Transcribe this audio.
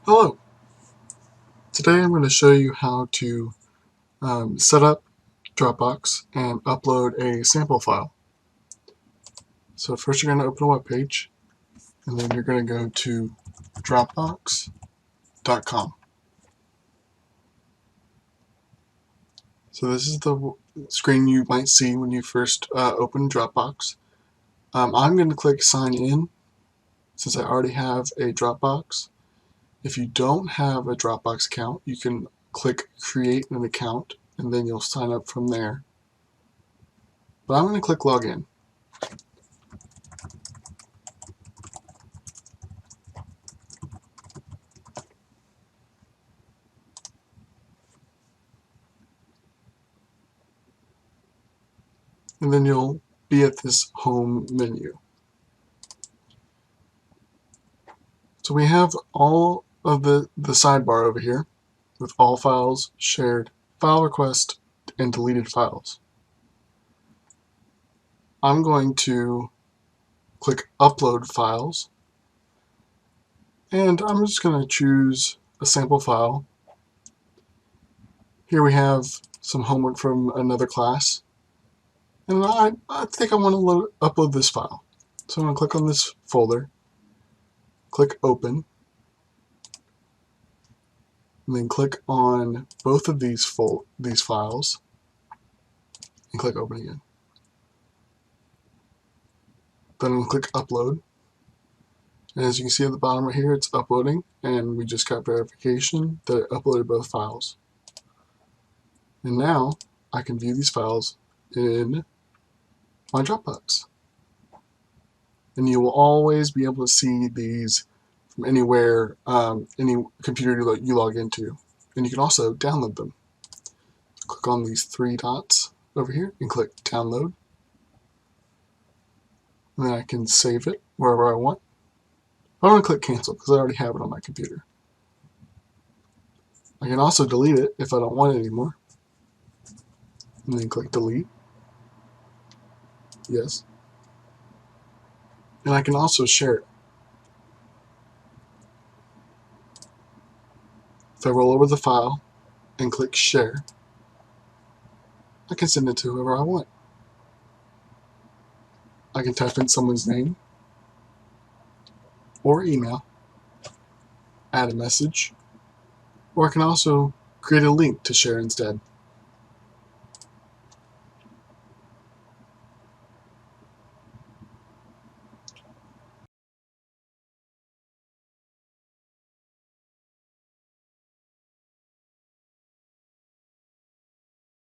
Hello! Today I'm going to show you how to set up Dropbox and upload a sample file. So first you're going to open a web page, and then you're going to go to Dropbox.com. So this is the screen you might see when you first open Dropbox. I'm going to click Sign In since I already have a Dropbox. If you don't have a Dropbox account, you can click Create an Account, and then you'll sign up from there. But I'm going to click Login. And then you'll be at this home menu. So we have all of the sidebar over here with all files, shared, file request, and deleted files. I'm going to click Upload Files, and I'm just going to choose a sample file. Here we have some homework from another class, and I think I want to upload this file. So I'm going to click on this folder, click Open, and then click on both of these files and click Open again. Then we'll click Upload. And as you can see at the bottom right here, it's uploading, and we just got verification that it uploaded both files. And now I can view these files in my Dropbox. And you will always be able to see these from anywhere, any computer you log into. And you can also download them. Click on these three dots over here and click Download. And then I can save it wherever I want. I want to click Cancel because I already have it on my computer. I can also delete it if I don't want it anymore. And then click Delete. Yes. And I can also share it. If I roll over the file and click Share, I can send it to whoever I want. I can type in someone's name or email, add a message, or I can also create a link to share instead.